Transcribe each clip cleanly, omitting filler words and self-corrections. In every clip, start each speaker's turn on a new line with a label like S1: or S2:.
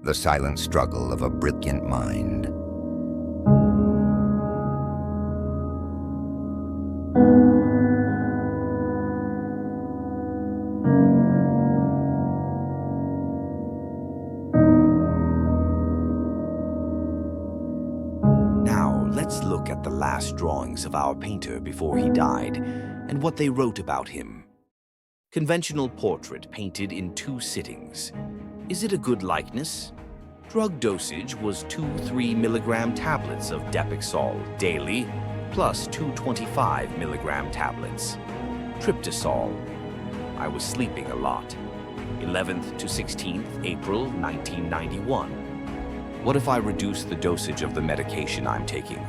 S1: the silent struggle of a brilliant mind.
S2: Now, let's look at the last drawings of our painter before he died and what they wrote about him. Conventional portrait painted in 2 sittings. Is it a good likeness? Drug dosage was 2 3-milligram tablets of Depixol daily, plus 2 25-milligram tablets. Tryptosol. I was sleeping a lot. 11th to 16th April 1991. What if I reduce the dosage of the medication I'm taking?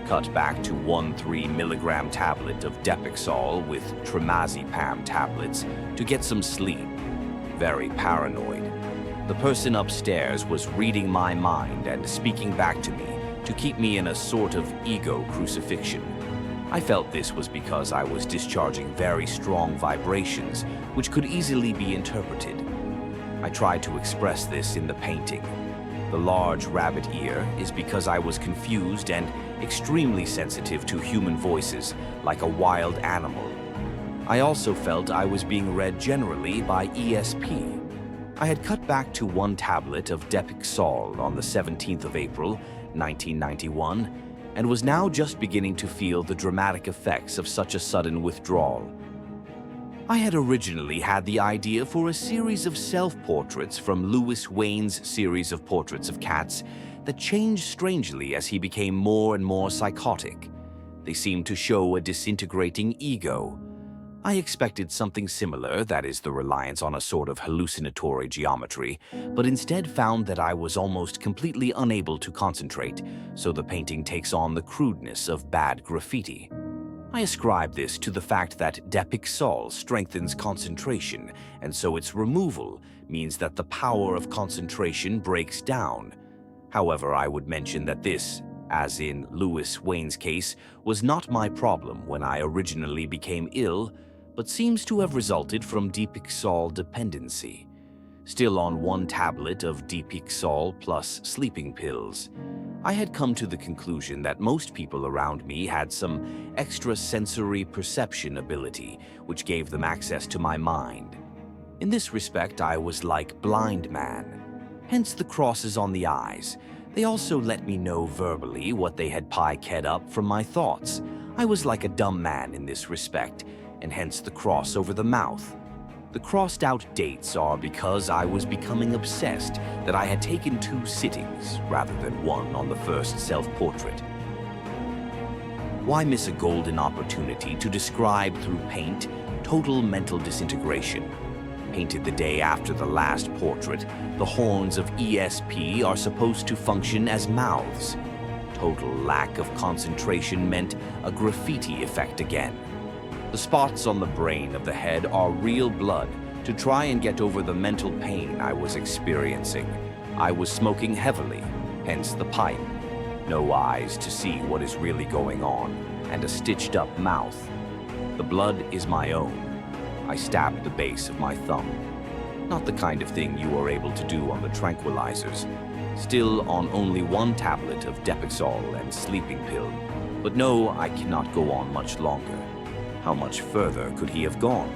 S2: Cut back to 1 3-milligram tablet of Depixol with trimazepam tablets to get some sleep. Very paranoid. The person upstairs was reading my mind and speaking back to me to keep me in a sort of ego crucifixion. I felt this was because I was discharging very strong vibrations, which could easily be interpreted. I tried to express this in the painting. The large rabbit ear is because I was confused and extremely sensitive to human voices, like a wild animal. I also felt I was being read generally by ESP. I had cut back to 1 tablet of Depixol on the 17th of April, 1991, and was now just beginning to feel the dramatic effects of such a sudden withdrawal. I had originally had the idea for a series of self-portraits from Louis Wayne's series of portraits of cats that changed strangely as he became more and more psychotic. They seemed to show a disintegrating ego. I expected something similar, that is, the reliance on a sort of hallucinatory geometry, but instead found that I was almost completely unable to concentrate, so the painting takes on the crudeness of bad graffiti. I ascribe this to the fact that Depixol strengthens concentration, and so its removal means that the power of concentration breaks down. However, I would mention that this, as in Louis Wayne's case, was not my problem when I originally became ill, but seems to have resulted from Depixol dependency. Still on 1 tablet of Depixol plus sleeping pills, I had come to the conclusion that most people around me had some extrasensory perception ability, which gave them access to my mind. In this respect, I was like blind man. Hence the crosses on the eyes. They also let me know verbally what they had pie-ked up from my thoughts. I was like a dumb man in this respect, and hence the cross over the mouth. The crossed-out dates are because I was becoming obsessed that I had taken 2 sittings rather than 1 on the first self-portrait. Why miss a golden opportunity to describe through paint total mental disintegration? Painted the day after the last portrait, the horns of ESP are supposed to function as mouths. Total lack of concentration meant a graffiti effect again. The spots on the brain of the head are real blood to try and get over the mental pain I was experiencing. I was smoking heavily, hence the pipe. No eyes to see what is really going on, and a stitched-up mouth. The blood is my own. I stabbed the base of my thumb. Not the kind of thing you are able to do on the tranquilizers. Still on only 1 tablet of Depixol and sleeping pill. But no, I cannot go on much longer. How much further could he have gone?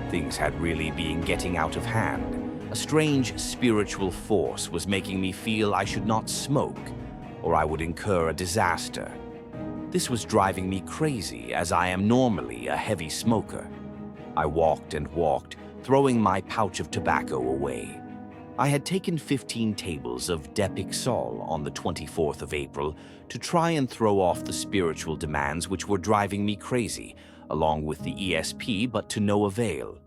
S2: Things had really been getting out of hand. A strange spiritual force was making me feel I should not smoke, or I would incur a disaster. This was driving me crazy, as I am normally a heavy smoker. I walked and walked, throwing my pouch of tobacco away. I had taken 15 tables of Depixol on the 24th of April to try and throw off the spiritual demands which were driving me crazy, along with the ESP, but to no avail.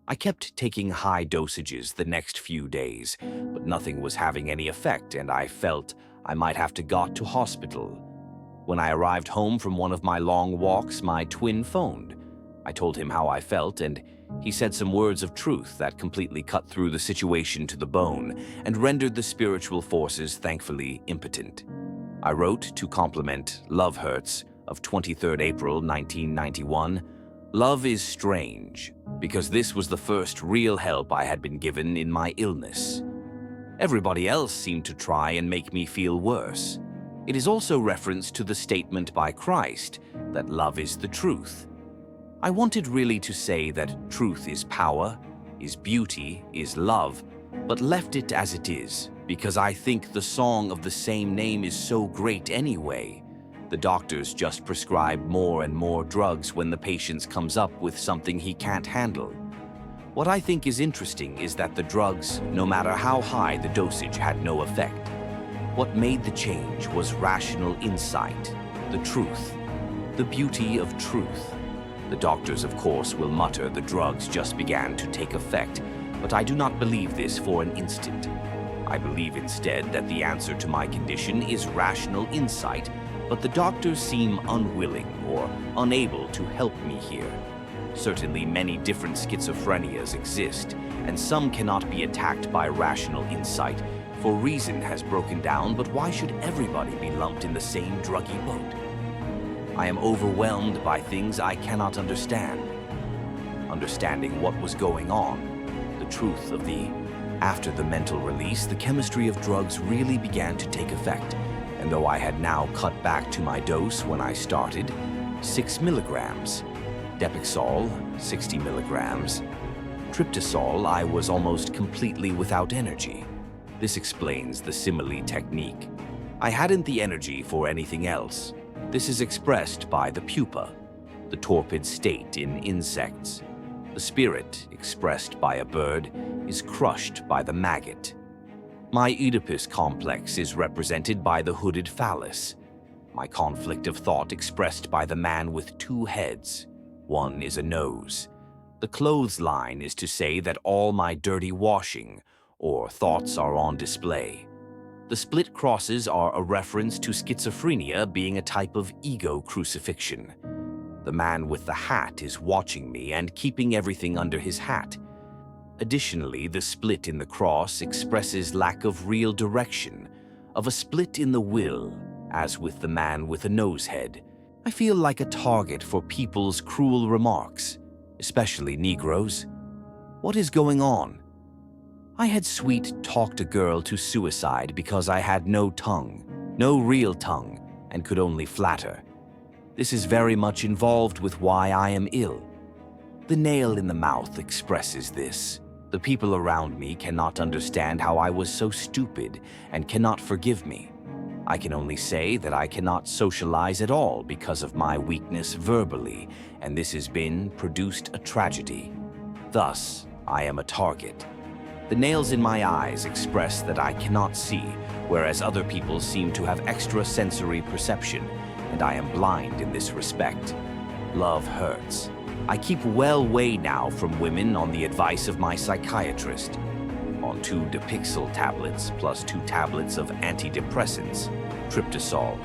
S2: I kept taking high dosages the next few days, but nothing was having any effect, and I felt I might have to go to hospital. When I arrived home from one of my long walks, my twin phoned. I told him how I felt, and he said some words of truth that completely cut through the situation to the bone and rendered the spiritual forces thankfully impotent. I wrote to compliment Love Hurts of 23rd April 1991. Love is strange, because this was the first real help I had been given in my illness. Everybody else seemed to try and make me feel worse. It is also reference to the statement by Christ that love is the truth. I wanted really to say that truth is power, is beauty, is love, but left it as it is, because I think the song of the same name is so great anyway. The doctors just prescribe more and more drugs when the patient comes up with something he can't handle. What I think is interesting is that the drugs, no matter how high the dosage, had no effect. What made the change was rational insight, the truth, the beauty of truth. The doctors, of course, will mutter the drugs just began to take effect, but I do not believe this for an instant. I believe instead that the answer to my condition is rational insight, but the doctors seem unwilling or unable to help me here. Certainly many different schizophrenias exist, and some cannot be attacked by rational insight, for reason has broken down, but why should everybody be lumped in the same druggy boat? I am overwhelmed by things I cannot understand. Understanding what was going on, the truth of after the mental release, the chemistry of drugs really began to take effect, and though I had now cut back to my dose when I started, 6 milligrams, Depixol, 60 milligrams, Triptysol, I was almost completely without energy. This explains the simile technique. I hadn't the energy for anything else. This is expressed by the pupa, the torpid state in insects. The spirit, expressed by a bird, is crushed by the maggot. My Oedipus complex is represented by the hooded phallus. My conflict of thought expressed by the man with 2 heads. One is a nose. The clothesline is to say that all my dirty washing or thoughts are on display. The split crosses are a reference to schizophrenia being a type of ego crucifixion. The man with the hat is watching me and keeping everything under his hat. Additionally, the split in the cross expresses lack of real direction, of a split in the will, as with the man with a nose head. I feel like a target for people's cruel remarks, especially Negroes. What is going on? I had sweet talked a girl to suicide because I had no tongue, no real tongue, and could only flatter. This is very much involved with why I am ill. The nail in the mouth expresses this. The people around me cannot understand how I was so stupid and cannot forgive me. I can only say that I cannot socialize at all because of my weakness verbally, and this has produced a tragedy. Thus, I am a target. The nails in my eyes express that I cannot see, whereas other people seem to have extrasensory perception, and I am blind in this respect. Love hurts. I keep well away now from women on the advice of my psychiatrist. On 2 Depixol tablets plus 2 tablets of antidepressants, Triptysol,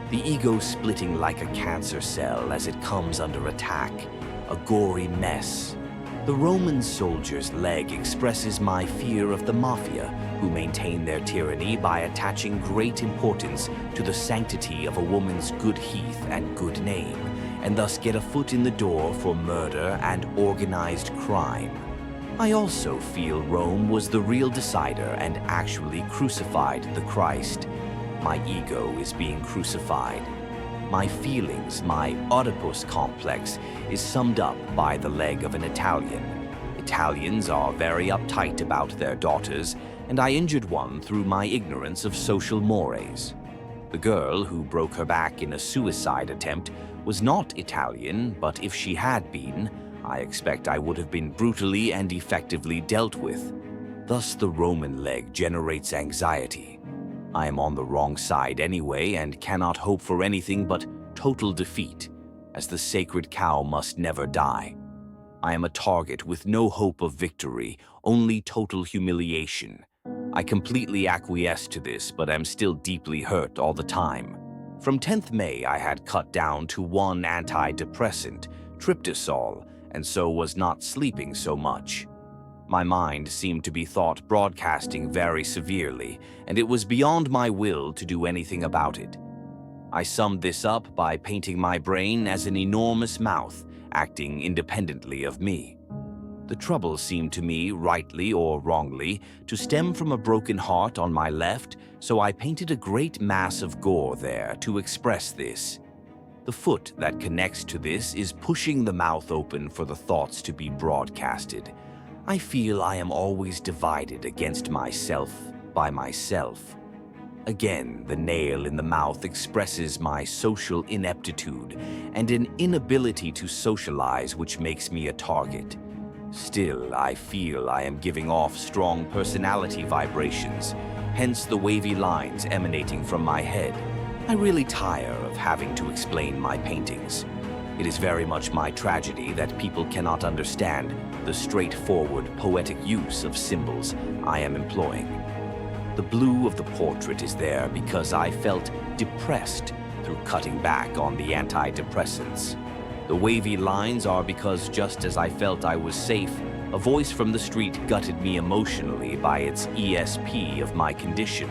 S2: the ego splitting like a cancer cell as it comes under attack, a gory mess. The Roman soldier's leg expresses my fear of the mafia, who maintain their tyranny by attaching great importance to the sanctity of a woman's good heath and good name, and thus get a foot in the door for murder and organized crime. I also feel Rome was the real decider and actually crucified the Christ. My ego is being crucified. My feelings, my Oedipus complex, is summed up by the leg of an Italian. Italians are very uptight about their daughters, and I injured one through my ignorance of social mores. The girl who broke her back in a suicide attempt was not Italian, but if she had been, I expect I would have been brutally and effectively dealt with. Thus the Roman leg generates anxiety. I am on the wrong side anyway and cannot hope for anything but total defeat, as the sacred cow must never die. I am a target with no hope of victory, only total humiliation. I completely acquiesce to this, but am still deeply hurt all the time. From 10th May, I had cut down to 1 antidepressant, Triptysol, and so was not sleeping so much. My mind seemed to be thought broadcasting very severely, and it was beyond my will to do anything about it. I summed this up by painting my brain as an enormous mouth acting independently of me. The trouble seemed to me, rightly or wrongly, to stem from a broken heart on my left, so I painted a great mass of gore there to express this. The foot that connects to this is pushing the mouth open for the thoughts to be broadcasted. I feel I am always divided against myself by myself. Again, the nail in the mouth expresses my social ineptitude and an inability to socialize, which makes me a target. Still, I feel I am giving off strong personality vibrations, hence the wavy lines emanating from my head. I really tire of having to explain my paintings. It is very much my tragedy that people cannot understand the straightforward, poetic use of symbols I am employing. The blue of the portrait is there because I felt depressed through cutting back on the antidepressants. The wavy lines are because just as I felt I was safe, a voice from the street gutted me emotionally by its ESP of my condition.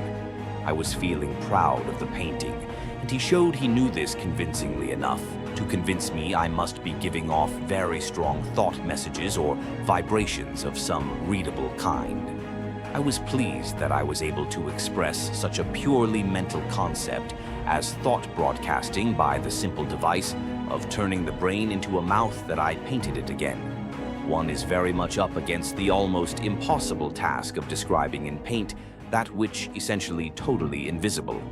S2: I was feeling proud of the painting, and he showed he knew this convincingly enough to convince me I must be giving off very strong thought messages or vibrations of some readable kind. I was pleased that I was able to express such a purely mental concept as thought broadcasting by the simple device of turning the brain into a mouth that I painted it again. One is very much up against the almost impossible task of describing in paint that which essentially totally invisible.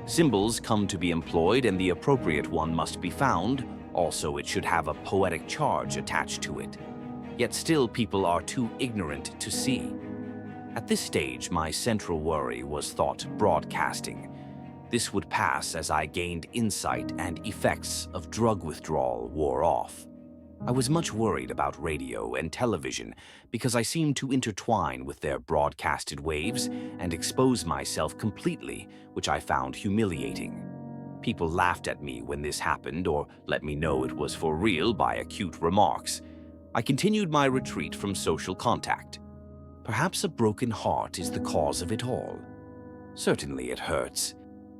S2: Symbols come to be employed and the appropriate one must be found. Also, it should have a poetic charge attached to it. Yet still people are too ignorant to see. At this stage, my central worry was thought broadcasting. This would pass as I gained insight and effects of drug withdrawal wore off. I was much worried about radio and television because I seemed to intertwine with their broadcasted waves and expose myself completely, which I found humiliating. People laughed at me when this happened or let me know it was for real by acute remarks. I continued my retreat from social contact. Perhaps a broken heart is the cause of it all. Certainly it hurts.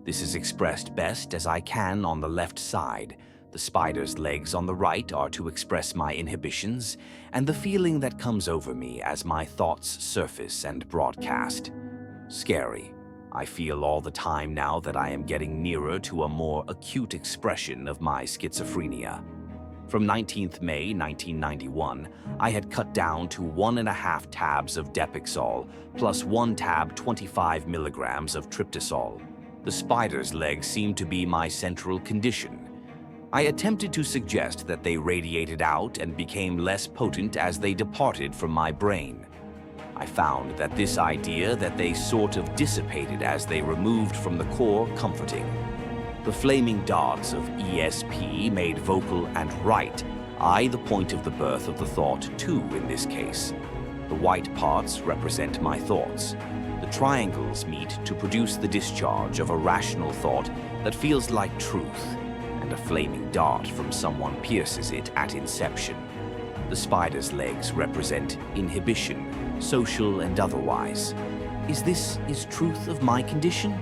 S2: This is expressed best as I can on the left side. The spider's legs on the right are to express my inhibitions and the feeling that comes over me as my thoughts surface and broadcast. Scary. I feel all the time now that I am getting nearer to a more acute expression of my schizophrenia. From 19th May 1991, I had cut down to 1.5 tabs of Depixol plus 1 tab 25 milligrams of tryptosol. The spider's legs seemed to be my central condition. I attempted to suggest that they radiated out and became less potent as they departed from my brain. I found that this idea that they sort of dissipated as they removed from the core comforting. The flaming dots of ESP made vocal and right, I the point of the birth of the thought too in this case. The white parts represent my thoughts. The triangles meet to produce the discharge of a rational thought that feels like truth, and a flaming dart from someone pierces it at inception. The spider's legs represent inhibition, social and otherwise. Is truth of my condition?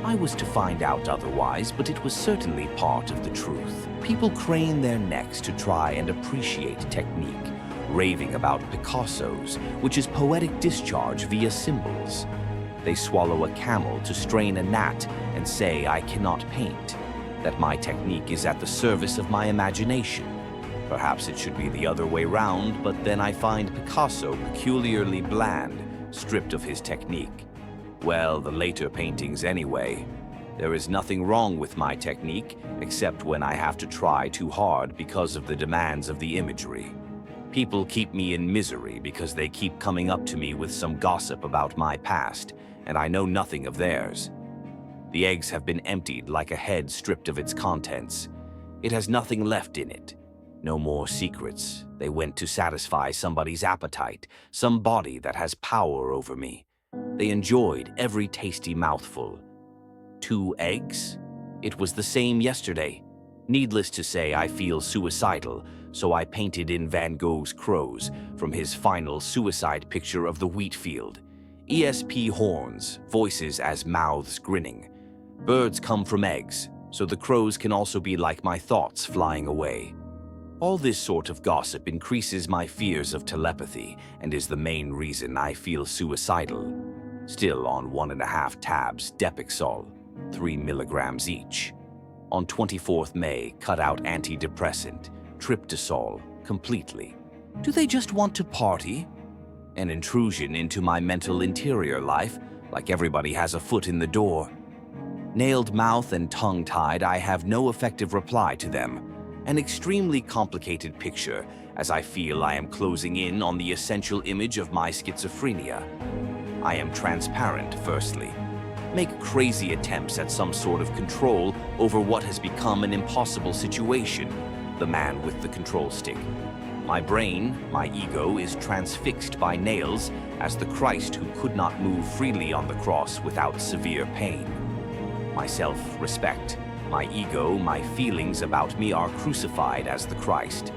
S2: I was to find out otherwise, but it was certainly part of the truth. People crane their necks to try and appreciate technique, raving about Picasso's, which is poetic discharge via symbols. They swallow a camel to strain a gnat and say I cannot paint, that my technique is at the service of my imagination. Perhaps it should be the other way round, but then I find Picasso peculiarly bland, stripped of his technique. Well, the later paintings anyway. There is nothing wrong with my technique, except when I have to try too hard because of the demands of the imagery. People keep me in misery because they keep coming up to me with some gossip about my past, and I know nothing of theirs. The eggs have been emptied like a head stripped of its contents. It has nothing left in it. No more secrets. They went to satisfy somebody's appetite, some body that has power over me. They enjoyed every tasty mouthful. 2 eggs? It was the same yesterday. Needless to say, I feel suicidal, so I painted in Van Gogh's crows from his final suicide picture of the wheat field. ESP horns, voices as mouths grinning. Birds come from eggs, so the crows can also be like my thoughts flying away. All this sort of gossip increases my fears of telepathy and is the main reason I feel suicidal. Still on 1.5 tabs Depixol, 3 milligrams each. On 24th May, cut out antidepressant, Triptysol, completely. Do they just want to party? An intrusion into my mental interior life, like everybody has a foot in the door. Nailed mouth and tongue-tied, I have no effective reply to them. An extremely complicated picture, as I feel I am closing in on the essential image of my schizophrenia. I am transparent, firstly. Make crazy attempts at some sort of control over what has become an impossible situation, the man with the control stick. My brain, my ego, is transfixed by nails as the Christ who could not move freely on the cross without severe pain. My self-respect, my ego, my feelings about me are crucified as the Christ.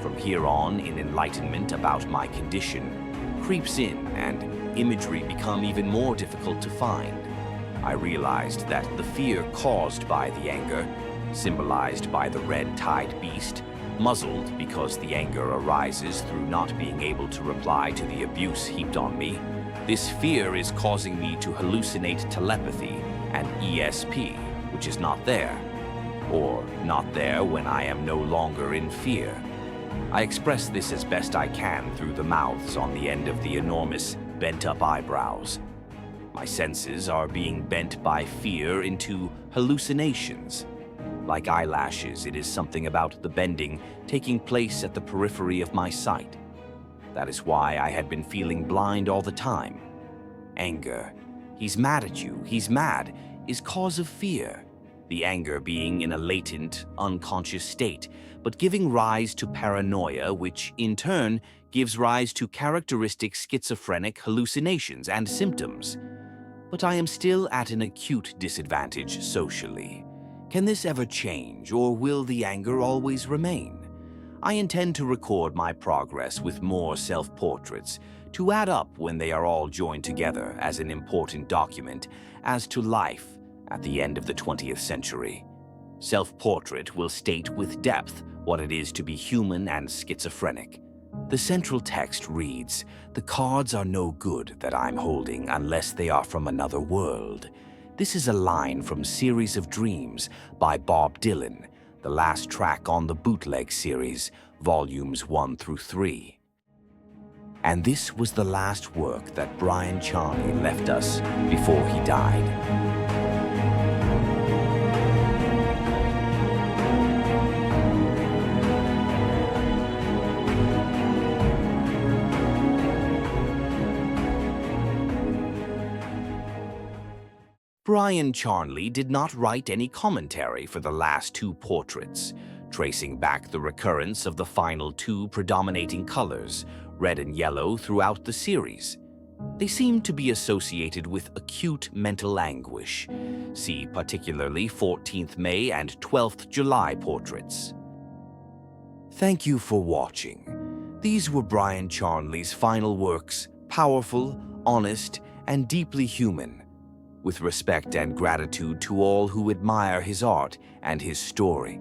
S2: From here on, in enlightenment about my condition, creeps in and imagery become even more difficult to find. I realized that the fear caused by the anger, symbolized by the red-tied beast, muzzled because the anger arises through not being able to reply to the abuse heaped on me, this fear is causing me to hallucinate telepathy and ESP, which is not there, or not there when I am no longer in fear. I express this as best I can through the mouths on the end of the enormous, bent-up eyebrows. My senses are being bent by fear into hallucinations. Like eyelashes, it is something about the bending taking place at the periphery of my sight. That is why I had been feeling blind all the time. Anger. He's mad at you, he's mad, is cause of fear. The anger being in a latent, unconscious state, but giving rise to paranoia, which, in turn, gives rise to characteristic schizophrenic hallucinations and symptoms. But I am still at an acute disadvantage socially. Can this ever change, or will the anger always remain? I intend to record my progress with more self-portraits, to add up when they are all joined together as an important document as to life at the end of the 20th century. Self-portrait will state with depth what it is to be human and schizophrenic. The central text reads, "The cards are no good that I'm holding unless they are from another world." This is a line from Series of Dreams by Bob Dylan, the last track on the Bootleg series, volumes 1 through 3. And this was the last work that Bryan Charnley left us before he died. Bryan Charnley did not write any commentary for the last 2 portraits, tracing back the recurrence of the final 2 predominating colors, red and yellow, throughout the series. They seem to be associated with acute mental anguish. See particularly 14th May and 12th July portraits. Thank you for watching. These were Bryan Charnley's final works, powerful, honest, and deeply human. With respect and gratitude to all who admire his art and his story.